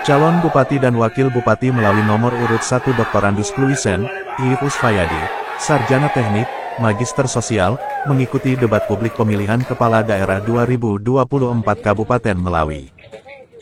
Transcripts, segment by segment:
Calon Bupati dan Wakil Bupati melalui nomor urut 1 Dr. Andus Kluisen, Iif Usfayadi, Sarjana Teknik, Magister Sosial, mengikuti debat publik pemilihan Kepala Daerah 2024 Kabupaten Melawi.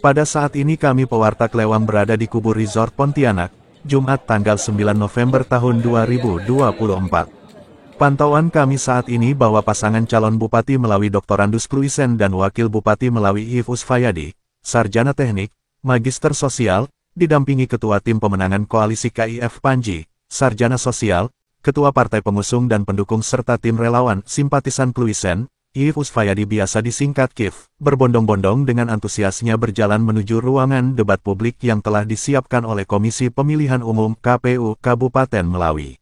Pada saat ini kami pewarta Klewang berada di Kubur Resort Pontianak, Jumat tanggal 9 November tahun 2024. Pantauan kami saat ini bahwa pasangan calon Bupati Melawi Dr. Andus Kluisen dan Wakil Bupati Melawi Iif Usfayadi, Sarjana Teknik, Magister Sosial, didampingi Ketua Tim Pemenangan Koalisi KIF Panji, Sarjana Sosial, Ketua Partai Pengusung dan Pendukung serta Tim Relawan Simpatisan Kluisen, Iif Usfayadi biasa disingkat KIF, berbondong-bondong dengan antusiasnya berjalan menuju ruangan debat publik yang telah disiapkan oleh Komisi Pemilihan Umum KPU Kabupaten Melawi.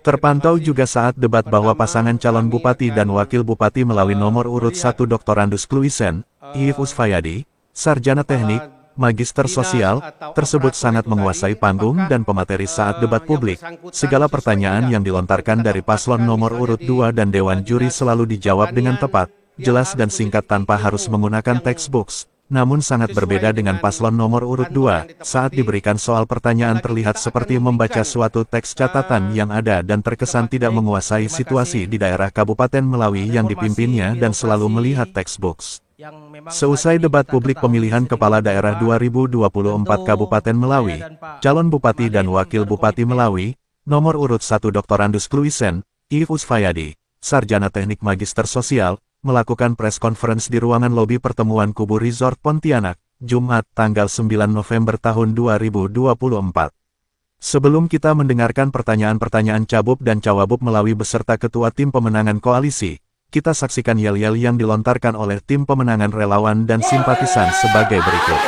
Terpantau juga saat debat bahwa pasangan calon Bupati dan Wakil Bupati melalui nomor urut 1 Dr. Andus Kluisen, Iif Usfayadi, Sarjana Teknik, Magister Sosial, tersebut sangat menguasai panggung dan pemateri saat debat publik. Segala pertanyaan yang dilontarkan dari paslon nomor urut 2 dan Dewan Juri selalu dijawab dengan tepat, jelas dan singkat tanpa harus menggunakan textbooks. Namun sangat berbeda dengan paslon nomor urut 2, saat diberikan soal pertanyaan terlihat seperti membaca suatu teks catatan yang ada dan terkesan tidak menguasai situasi di daerah Kabupaten Melawi yang dipimpinnya dan selalu melihat textbooks. Seusai debat publik pemilihan Kepala Daerah 2024 Kabupaten Melawi, calon Bupati dan Wakil Bupati Melawi, nomor urut 1 Dr. Andus Kluisen, Iif Usfayadi, Sarjana Teknik Magister Sosial, melakukan press conference di ruangan lobi pertemuan Kubur Resort Pontianak, Jumat tanggal 9 November tahun 2024. Sebelum kita mendengarkan pertanyaan-pertanyaan cabub dan cawabub Melawi beserta Ketua Tim Pemenangan Koalisi, kita saksikan yel-yel yang dilontarkan oleh Tim Pemenangan Relawan dan Simpatisan sebagai berikut.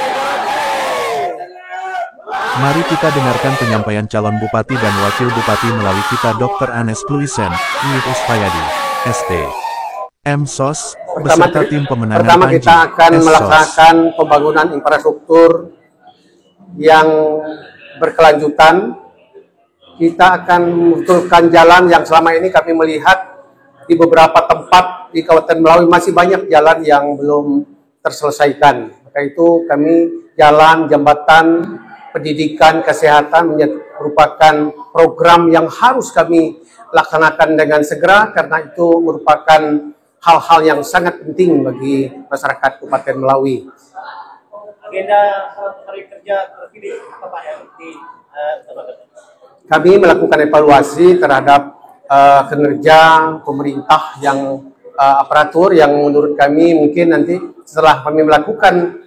Mari kita dengarkan penyampaian calon Bupati dan Wakil Bupati Melawi kita Dr. Andus Kluisen, Iif Usfayadi, ST. MSOS, beserta Tim Pemenangan Pertama Panji, kita akan SSOS. melaksanakan pembangunan infrastruktur yang berkelanjutan. Kita akan membetulkan jalan yang selama ini kami melihat di beberapa tempat di Kabupaten Melawi masih banyak jalan yang belum terselesaikan. Maka itu kami jalan, jembatan, pendidikan, kesehatan merupakan program yang harus kami laksanakan dengan segera karena itu merupakan hal-hal yang sangat penting bagi masyarakat Kabupaten Melawi. Agenda hari kerja terpilih apa Pak yang Kami melakukan evaluasi terhadap kinerja pemerintah yang aparatur yang menurut kami mungkin nanti setelah kami melakukan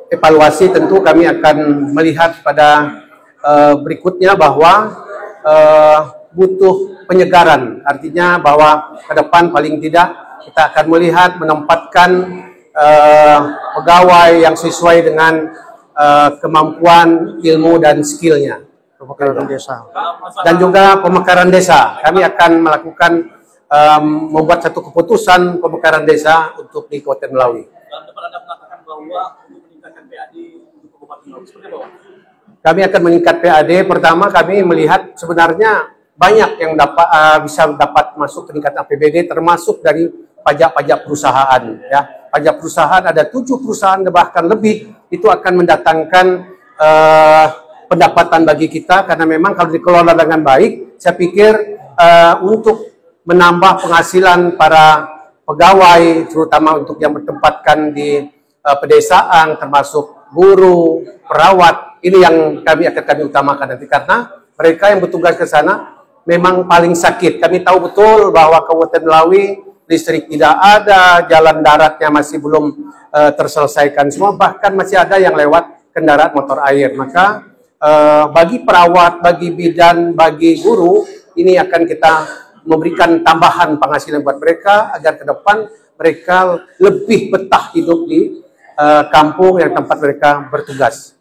evaluasi tentu kami akan melihat pada berikutnya bahwa butuh penyegaran, artinya bahwa ke depan paling tidak kita akan melihat menempatkan pegawai yang sesuai dengan kemampuan, ilmu dan skillnya. Pemekaran desa dan juga pemekaran desa. Kami akan melakukan membuat satu keputusan pemekaran desa untuk di Kabupaten Melawi. Anda mengatakan bahwa untuk meningkatkan PAD untuk Kabupaten Melawi seperti apa? Kami akan meningkat PAD. Pertama kami melihat sebenarnya banyak yang bisa dapat masuk ke tingkat APBD termasuk dari pajak-pajak perusahaan. Ya, pajak perusahaan ada 7 perusahaan bahkan lebih itu akan mendatangkan pendapatan bagi kita karena memang kalau dikelola dengan baik, saya pikir untuk menambah penghasilan para pegawai terutama untuk yang bertempatkan di pedesaan termasuk guru, perawat, ini yang kami utamakan nanti karena mereka yang bertugas ke sana memang paling sakit. Kami tahu betul bahwa Kabupaten Melawi listrik tidak ada, jalan daratnya masih belum terselesaikan semua, bahkan masih ada yang lewat kendaraan motor air. Maka bagi perawat, bagi bidan, bagi guru, ini akan kita memberikan tambahan penghasilan buat mereka agar ke depan mereka lebih betah hidup di kampung yang tempat mereka bertugas.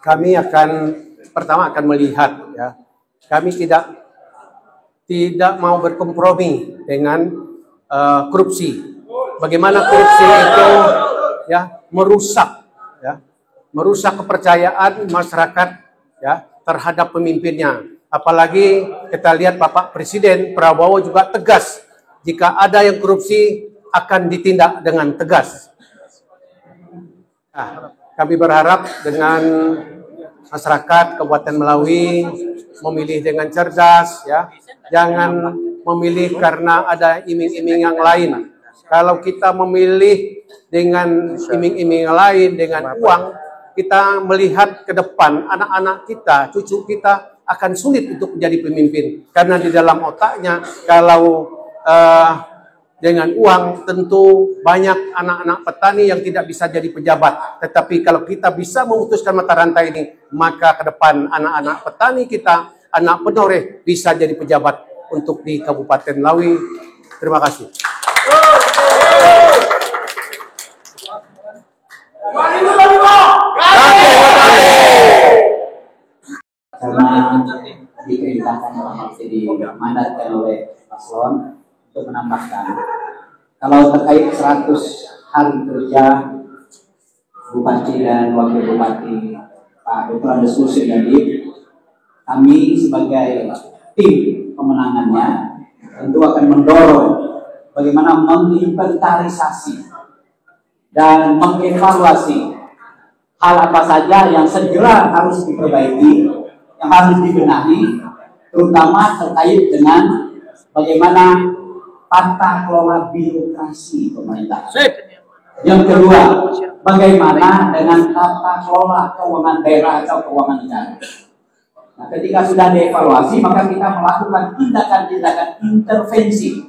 Kami akan pertama akan melihat, ya, kami tidak mau berkompromi dengan korupsi. Bagaimana korupsi itu ya merusak kepercayaan masyarakat ya terhadap pemimpinnya. Apalagi kita lihat Bapak Presiden Prabowo juga tegas jika ada yang korupsi akan ditindak dengan tegas. Nah, kami berharap dengan masyarakat Kabupaten Melawi memilih dengan cerdas, ya. Jangan memilih karena ada iming-iming yang lain. Kalau kita memilih dengan iming-iming yang lain, dengan uang, kita melihat ke depan anak-anak kita, cucu kita akan sulit untuk menjadi pemimpin. Karena di dalam otaknya, kalau dengan uang tentu banyak anak-anak petani yang tidak bisa jadi pejabat. Tetapi kalau kita bisa memutuskan mata rantai ini, maka ke depan anak-anak petani kita, anak penoreh bisa jadi pejabat untuk di Kabupaten Melawi. Terima kasih. Karena diperintahkan jadi mandatkan oleh paslon untuk menambahkan, kalau terkait 100 hari kerja Bupati dan Wakil Bupati Pak Dr. Andes Kusir jadi, kami sebagai tim pemenangannya tentu akan mendorong bagaimana menginventarisasi dan mengevaluasi hal apa saja yang segera harus diperbaiki, yang harus dibenahi, terutama terkait dengan bagaimana tata kelola birokrasi pemerintah. Yang kedua, bagaimana dengan tata kelola keuangan daerah atau keuangan negara. Nah, ketika sudah dievaluasi, maka kita melakukan tindakan-tindakan intervensi.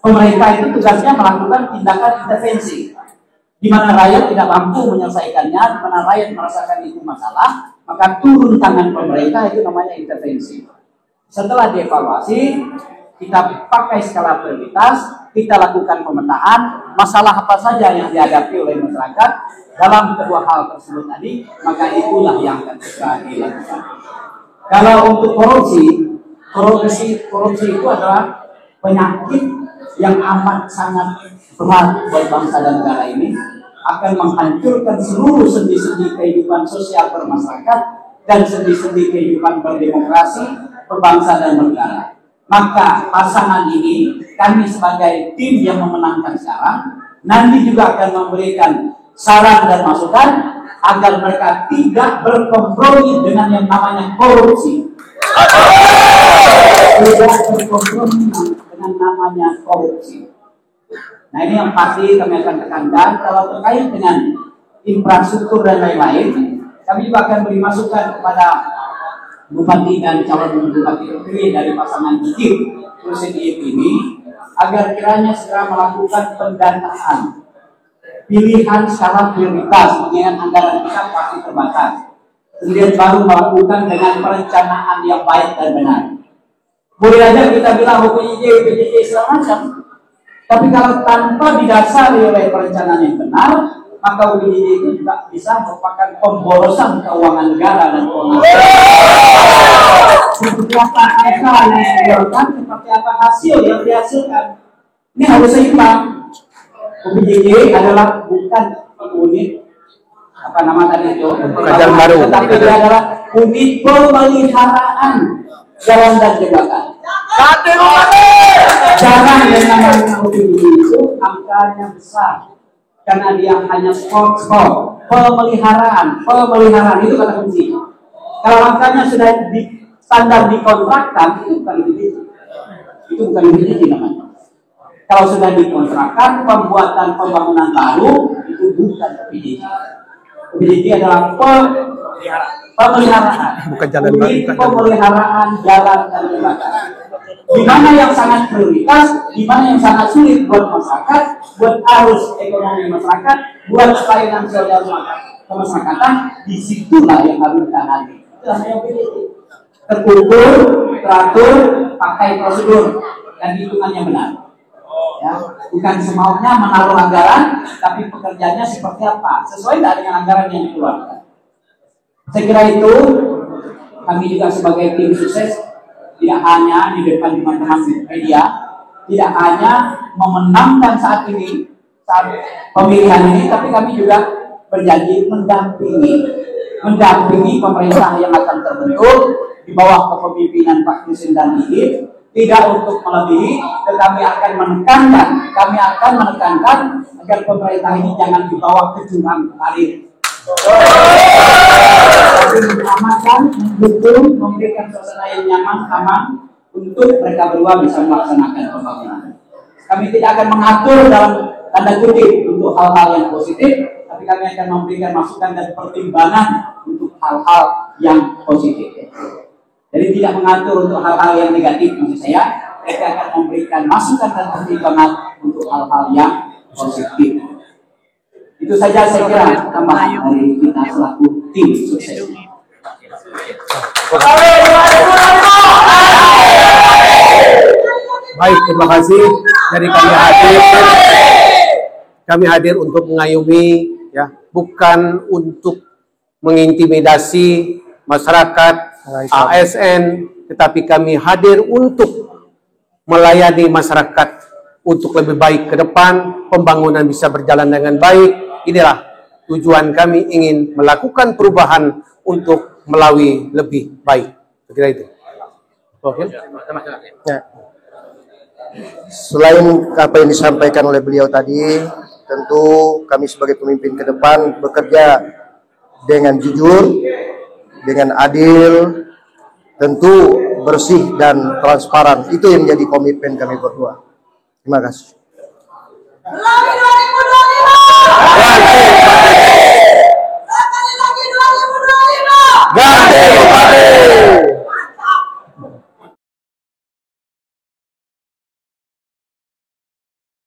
Pemerintah itu tugasnya melakukan tindakan intervensi. Di mana rakyat tidak mampu menyelesaikannya, di mana rakyat merasakan itu masalah, maka turun tangan pemerintah, itu namanya intervensi. Setelah dievaluasi, kita pakai skala prioritas, kita lakukan pemetaan, masalah apa saja yang dihadapi oleh masyarakat dalam kedua hal tersebut tadi, maka itulah yang akan kita dilakukan. Kalau untuk korupsi itu adalah penyakit yang amat sangat berat buat bangsa dan negara ini, akan menghancurkan seluruh sendi-sendi kehidupan sosial bermasyarakat dan sendi-sendi kehidupan berdemokrasi, berbangsa dan bernegara. Maka pasangan ini, kami sebagai tim yang memenangkan sekarang, nanti juga akan memberikan saran dan masukan agar mereka tidak berkompromi dengan yang namanya korupsi. Tidak berkompromi dengan namanya korupsi. Nah, ini yang pasti kami akan tekankan. Kalau terkait dengan infrastruktur dan lain-lain, kami juga akan beri masukan kepada Bupati dan calon Bupati terpilih dari pasangan Kikir Kusin ini, agar kiranya segera melakukan pendanaan pilihan skala prioritas, mengingat anggaran kita pasti terbatas. Kemudian baru melakukan dengan perencanaan yang baik dan benar. Boleh aja kita bilang PJJ segala macam, tapi kalau tanpa didasari oleh perencanaan yang benar, maka PJJ itu juga bisa merupakan pemborosan keuangan negara dan keuangan seperti apa angka yang dikeluarkan, seperti apa hasil yang dihasilkan. Ini harus seimbang. PJJ adalah bukan unit apa nama tadi itu Kerajaan baru, tetapi dia adalah unit pemeliharaan jalan dan jembatan. Jangan dengan namanya PJJ itu angkanya besar, karena dia hanya skor pemeliharaan itu kata kunci. Kalau angkanya sudah di standar dikontrakkan, itu bukan PJJ namanya. Kalau sudah dikontrakkan pembuatan pembangunan baru, itu bukan PJJ. PJJ adalah pemeliharaan, Bukan jalan baru, pemeliharaan jalan dan jembatan. Di mana yang sangat prioritas, di mana yang sangat sulit buat masyarakat, buat arus ekonomi masyarakat, buat pelayanan sosial kemasyarakatan, disitulah yang harus ditangani. Itu namanya PJJ. Terukur, teratur, pakai prosedur, dan hitungannya benar. Ya, bukan semaunya menaruh anggaran, tapi pekerjaannya seperti apa, sesuai dengan anggaran yang dikeluarkan. Saya kira itu kami juga sebagai tim sukses tidak hanya di depan teman-teman media, tidak hanya memenangkan saat pemilihan ini, tapi kami juga berjanji mendampingi pemerintah yang akan terbentuk di bawah kepemimpinan Pak Kusin dan Ihip tidak untuk melebihi, tetapi kami akan menekankan agar pemerintah ini jangan dibawa ke jurang kembali. Tapi mengamankan, mendukung, memberikan suasana yang nyaman, aman untuk mereka berdua bisa melaksanakan pembangunan. Kami tidak akan mengatur dalam tanda kutip untuk hal-hal yang positif, tapi kami akan memberikan masukan dan pertimbangan untuk hal-hal yang positif. Jadi tidak mengatur untuk hal-hal yang negatif, maksud saya, mereka akan memberikan masukan dan pertimbangan untuk hal-hal yang positif. Itu saja saya kira tambahan dari kita selaku tim sukses. Baik, terima kasih. Dari kami hadir untuk mengayomi, ya, bukan untuk mengintimidasi masyarakat, ASN, tetapi kami hadir untuk melayani masyarakat untuk lebih baik ke depan, pembangunan bisa berjalan dengan baik. Inilah tujuan kami, ingin melakukan perubahan untuk Melawi lebih baik. Kira itu. Oke. Ya. Selain apa yang disampaikan oleh beliau tadi, tentu kami sebagai pemimpin ke depan bekerja dengan jujur, dengan adil, tentu bersih dan transparan. Itu yang menjadi komitmen kami berdua. Terima kasih.